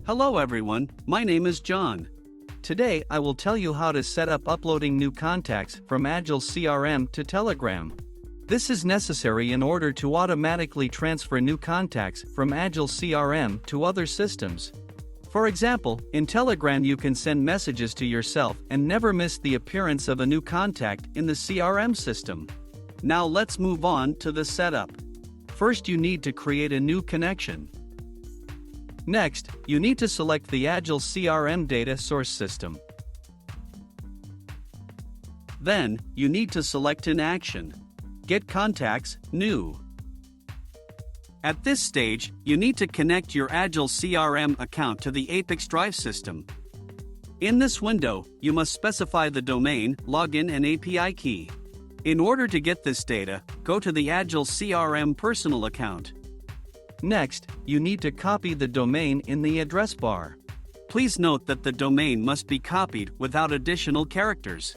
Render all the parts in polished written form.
Hello everyone, my name is John. Today I will tell you how to set up uploading new contacts from Agile CRM to Telegram. This is necessary in order to automatically transfer new contacts from Agile CRM to other systems. For example, in Telegram you can send messages to yourself and never miss the appearance of a new contact in the CRM system. Now let's move on to the setup. First you need to create a new connection. Next, you need to select the Agile CRM data source system. Then, you need to select an action. Get contacts, new. At this stage, you need to connect your Agile CRM account to the ApiX-Drive system. In this window, you must specify the domain, login and API key. In order to get this data, go to the Agile CRM personal account. Next, you need to copy the domain in the address bar. Please note that the domain must be copied without additional characters.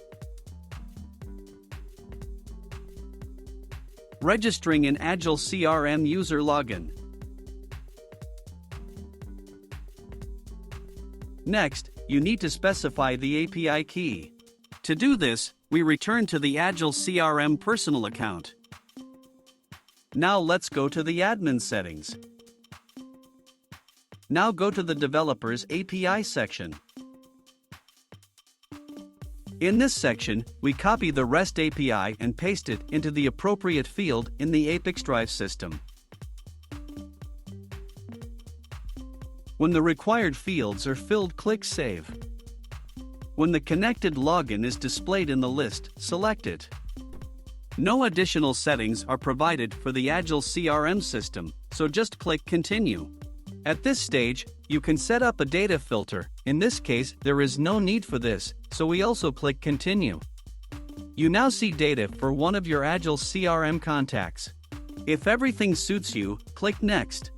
Registering an Agile CRM user login. Next, you need to specify the API key. To do this, we return to the Agile CRM personal account. Now let's go to the admin settings. Now go to the developers API section. In this section, we copy the REST API and paste it into the appropriate field in the ApiX-Drive system. When the required fields are filled, click Save. When the connected login is displayed in the list, select it. No additional settings are provided for the Agile CRM system, so just click Continue. At this stage, you can set up a data filter. In this case, there is no need for this, so we also click Continue. You now see data for one of your Agile CRM contacts. If everything suits you, click Next.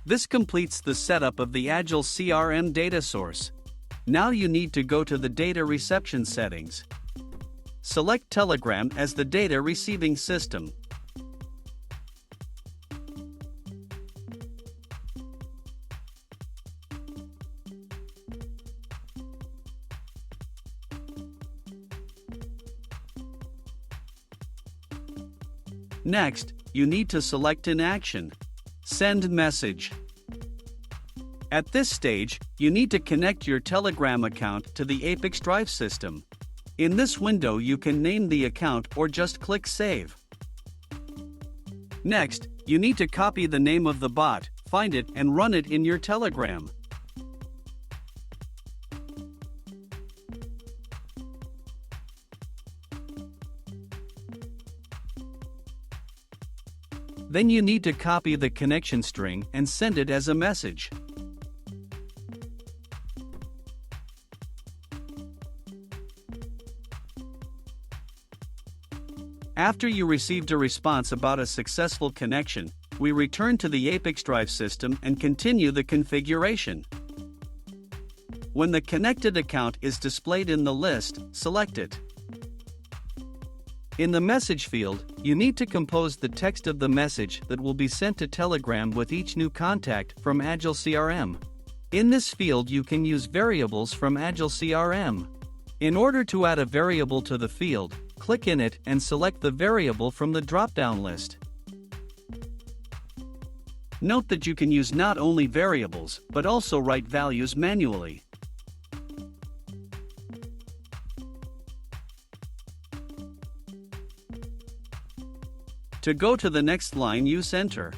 This completes the setup of the Agile CRM data source. Now you need to go to the data reception settings. Select Telegram as the data receiving system. Next, you need to select an action. Send message. At this stage, you need to connect your Telegram account to the ApiX-Drive system. In this window you can name the account or just click Save. Next, you need to copy the name of the bot, find it and run it in your Telegram. Then you need to copy the connection string and send it as a message. After you received a response about a successful connection, we return to the ApiX-Drive system and continue the configuration. When the connected account is displayed in the list, select it. In the message field, you need to compose the text of the message that will be sent to Telegram with each new contact from Agile CRM. In this field you can use variables from Agile CRM. In order to add a variable to the field, click in it and select the variable from the drop-down list. Note that you can use not only variables, but also write values manually. To go to the next line, use Enter.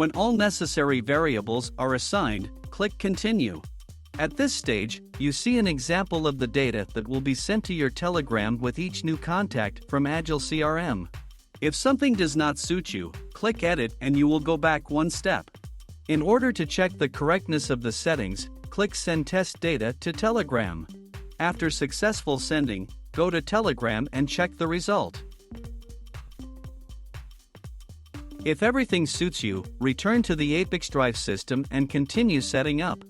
When all necessary variables are assigned, click Continue. At this stage, you see an example of the data that will be sent to your Telegram with each new contact from Agile CRM. If something does not suit you, click Edit and you will go back one step. In order to check the correctness of the settings, click Send Test Data to Telegram. After successful sending, go to Telegram and check the result. If everything suits you, return to the ApiX-Drive system and continue setting up.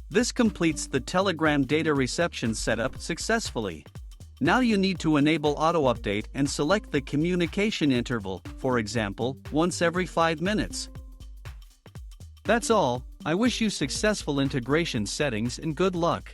This completes the Telegram data reception setup successfully. Now you need to enable auto-update and select the communication interval, for example, once every 5 minutes. That's all. I wish you successful integration settings and good luck.